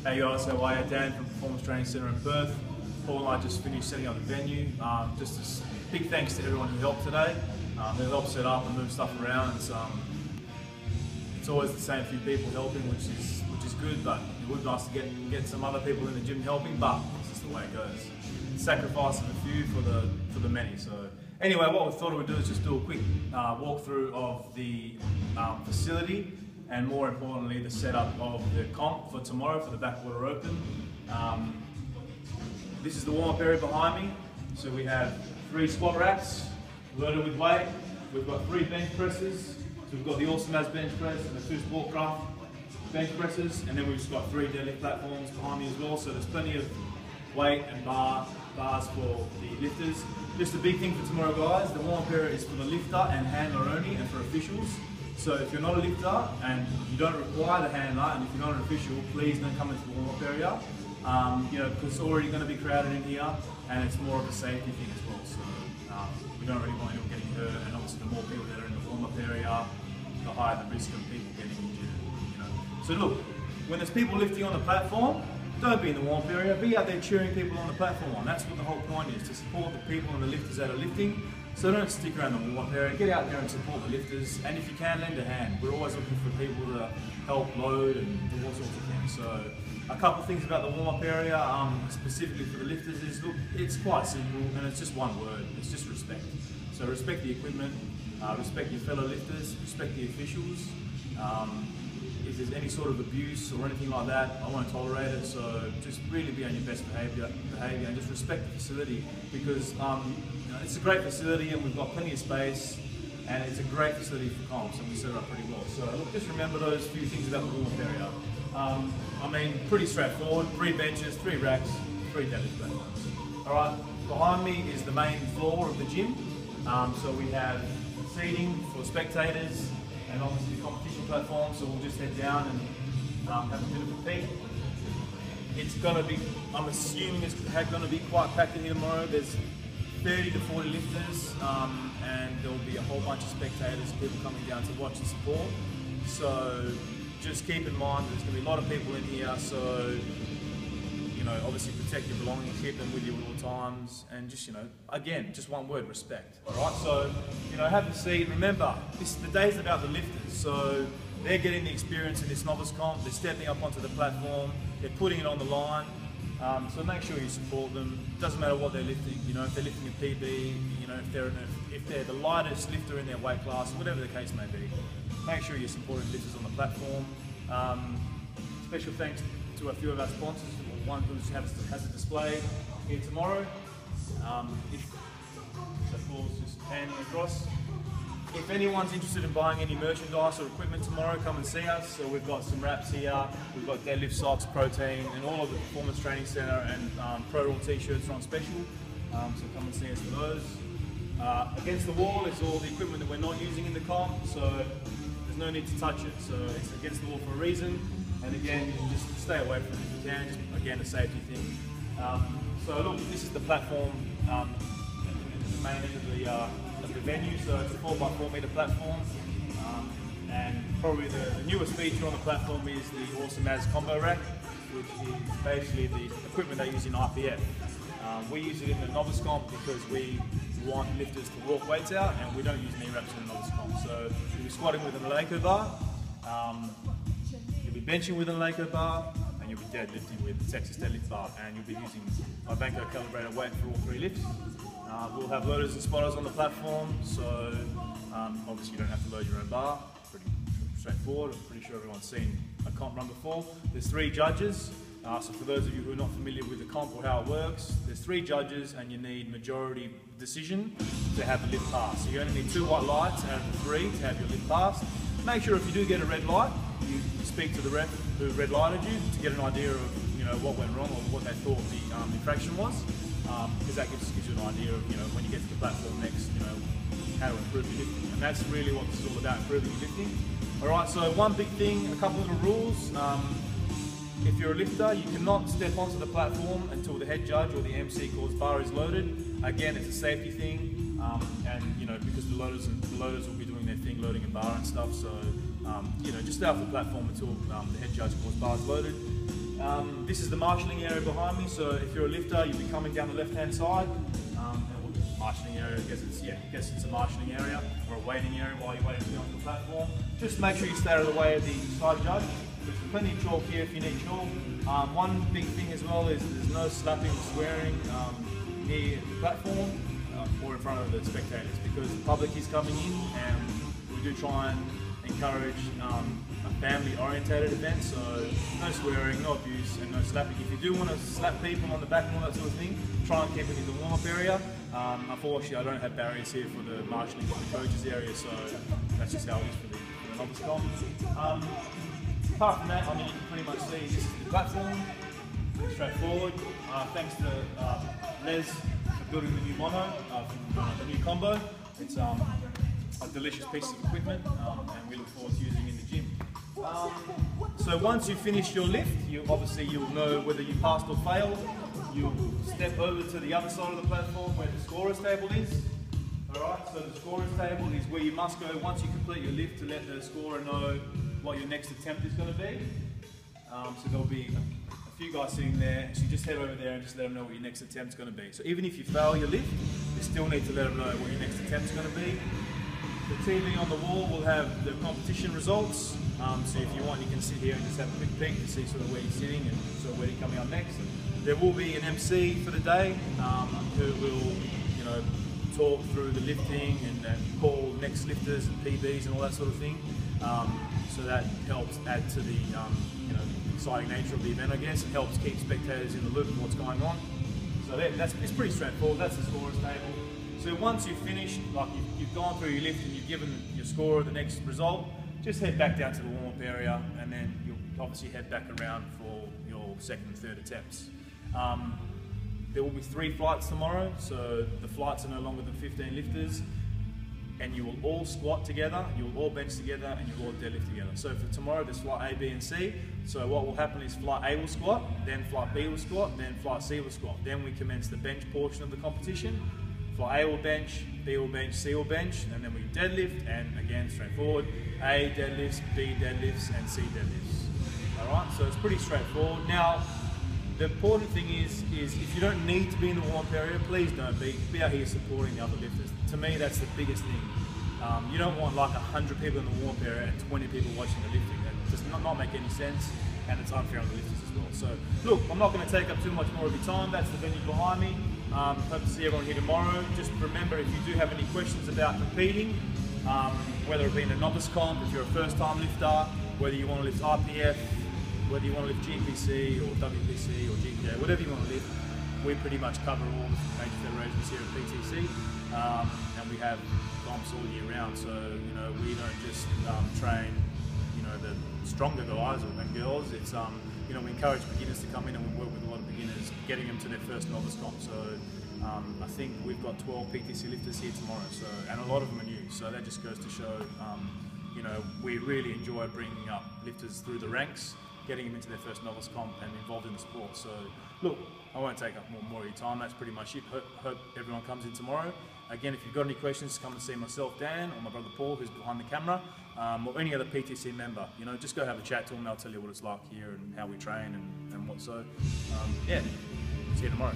Hey guys, how are you? Dan from Performance Training Centre in Perth. Paul and I just finished setting up the venue. Just a big thanks to everyone who helped today. Who helped set up and move stuff around. It's always the same few people helping, which is good, but it would be nice to get some other people in the gym helping, but it's just the way it goes. Sacrifice of a few for the many. So anyway, what we thought we would do is just do a quick walkthrough of the facility, and more importantly the setup of the comp for tomorrow for the Backwater Open. This is the warm-up area behind me. So we have 3 squat racks loaded with weight. We've got 3 bench presses. So we've got the Awesome As bench press and the 2 Sportcraft bench presses, and then we've just got 3 deadlift platforms behind me as well. So there's plenty of weight and bars for the lifters. Just a big thing for tomorrow, guys, the warm-up area is for the lifter and handler only, and for officials. So if you're not a lifter and you don't require the handler, and if you're not an official, please don't come into the warm-up area. Because it's already going to be crowded in here, and it's more of a safety thing as well. So we don't really want anyone getting hurt, and obviously the more people that are in the warm-up area, the higher the risk of people getting injured. So look, when there's people lifting on the platform, don't be in the warm-up area, be out there cheering people on the platform on. That's what the whole point is, to support the people and the lifters that are lifting. So don't stick around the warm-up area, get out there and support the lifters, and if you can, lend a hand. We're always looking for people to help load and do all sorts of things. So a couple of things about the warm-up area, specifically for the lifters, is look, it's quite simple, and it's just one word, it's just respect. So respect the equipment, respect your fellow lifters, respect the officials. If there's any sort of abuse or anything like that, I won't tolerate it. So just really be on your best behaviour and just respect the facility, because it's a great facility and we've got plenty of space, and it's a great facility for comps, and we set it up pretty well. So look, just remember those few things about the warm-up area. I mean, pretty straightforward: 3 benches, 3 racks, 3 deadlift platforms. All right, behind me is the main floor of the gym. So we have seating for spectators, and obviously the competition platform, so we'll just head down and have a bit of a peek. It's going to be, I'm assuming it's going to be quite packed in here tomorrow. There's 30 to 40 lifters, and there'll be a whole bunch of spectators, people coming down to watch and support. So just keep in mind there's going to be a lot of people in here, so obviously protect your belongings, keep them with you at all times, and just, again, just one word: respect. All right, so, have a seat. Remember, the day's about the lifters, so they're getting the experience in this novice comp, they're stepping up onto the platform, they're putting it on the line, so make sure you support them. Doesn't matter what they're lifting, if they're lifting a PB, if they're the lightest lifter in their weight class, whatever the case may be, make sure you're supporting lifters on the platform. Special thanks to a few of our sponsors. One who has a display here tomorrow. So Paul's just handing across. If anyone's interested in buying any merchandise or equipment tomorrow, come and see us. So we've got some wraps here, we've got deadlift socks, protein, and all of the Performance Training Centre and Pro Roll t-shirts are on special. So come and see us for those. Against the wall is all the equipment that we're not using in the comp, so there's no need to touch it. So it's against the wall for a reason. And again, you can just stay away from it if you can, just again a safety thing. So look, this is the platform at the main end of the venue, so it's a 4x4 metre platform. And probably the newest feature on the platform is the Awesome As combo rack, which is basically the equipment they use in IPF. We use it in the novice comp because we want lifters to walk weights out, and we don't use knee wraps in the novice comp. So you'll be squatting with an Eleiko bar, you'll be benching with an Eleiko bar, and you'll be deadlifting with the Texas deadlift bar, and you'll be using a Banco calibrated weight for all 3 lifts. We'll have loaders and spotters on the platform, so obviously you don't have to load your own bar. Pretty straightforward. I'm pretty sure everyone's seen a comp run before. There's 3 judges. So for those of you who are not familiar with the comp or how it works, there's 3 judges and you need majority decision to have a lift pass. So you only need 2 white lights out of the 3 to have your lift pass. Make sure if you do get a red light, you speak to the ref who red lighted you to get an idea of what went wrong or what they thought the infraction was, because that gives you an idea of when you get to the platform next, how to improve your lifting. And that's really what this is all about, improving your lifting. All right, so one big thing, a couple of little rules. If you're a lifter, you cannot step onto the platform until the head judge or the MC calls bar is loaded. Again, it's a safety thing, and because the loaders will be doing their thing, loading a bar and stuff. So just stay off the platform until the head judge calls bar is loaded. This is the marshalling area behind me, so if you're a lifter, you'll be coming down the left-hand side. Marshalling area, I guess it's a marshalling area or a waiting area while you're waiting to be on the platform. Just make sure you stay out of the way of the side judge. There's plenty of chalk here if you need chalk. One big thing as well is there's no slapping or swearing near the platform or in front of the spectators, because the public is coming in, and we do try and encourage a family-orientated event, so no swearing, no abuse, and no slapping. If you do want to slap people on the back and all that sort of thing, try and keep it in the warm-up area. Unfortunately, I don't have barriers here for the marshalling for the coaches area, so that's just how it is for the novice comp. Apart from that, I mean, you can pretty much see this is the platform, pretty straightforward. Thanks to Les for building the new mono, the new combo. It's a delicious piece of equipment, and we look forward to using it in the gym. So once you finish your lift, you'll know whether you passed or failed. You'll step over to the other side of the platform where the scorer's table is. Alright, so the scorer's table is where you must go once you complete your lift to let the scorer know what your next attempt is going to be. So there'll be a few guys sitting there, so you just head over there and just let them know what your next attempt is going to be. So even if you fail your lift, you still need to let them know what your next attempt is going to be. The TV on the wall will have the competition results, so if you want you can sit here and just have a quick peek to see sort of where you're sitting and sort of where you're coming up next. There will be an MC for the day who will, talk through the lifting and call next lifters and PBs and all that sort of thing. So that helps add to the exciting nature of the event, I guess. It helps keep spectators in the loop of what's going on. So it's pretty straightforward. That's the scorer's table. So once you've finished, like you've gone through your lift and you've given your scorer the next result, just head back down to the warm-up area, and then you'll obviously head back around for your second and third attempts. There will be 3 flights tomorrow, so the flights are no longer than 15 lifters, and you will all squat together, you will all bench together, and you will all deadlift together. So for tomorrow, there's flight A, B, and C. So what will happen is flight A will squat, then flight B will squat, then flight C will squat. Then we commence the bench portion of the competition. Flight A will bench, B will bench, C will bench, and then we deadlift, and again, straightforward. A deadlifts, B deadlifts, and C deadlifts. All right, so it's pretty straightforward. Now, the important thing is if you don't need to be in the warm-up area, please don't be out here supporting the other lifters. To me, that's the biggest thing. You don't want like 100 people in the warm-up area and 20 people watching the lifting. That does not make any sense, and it's unfair on the lifters as well. So look, I'm not going to take up too much more of your time. That's the venue behind me. Hope to see everyone here tomorrow. Just remember, if you do have any questions about competing, whether it be in a novice comp, if you're a first-time lifter, whether you want to lift IPF, whether you want to lift GPC or WPC or GPA, whatever you want to lift, we pretty much cover all the major federations here at PTC, and we have comps all year round. So we don't just train the stronger guys and girls. It's we encourage beginners to come in, and we work with a lot of beginners, getting them to their first novice comp. So I think we've got 12 PTC lifters here tomorrow, and a lot of them are new. So that just goes to show, we really enjoy bringing up lifters through the ranks, getting them into their first novice comp and involved in the sport. So look, I won't take up more of your time. That's pretty much it. Hope everyone comes in tomorrow. Again, if you've got any questions, come and see myself, Dan, or my brother Paul, who's behind the camera, or any other PTC member. Just go have a chat to them. They'll tell you what it's like here and how we train and what. So, yeah, see you tomorrow.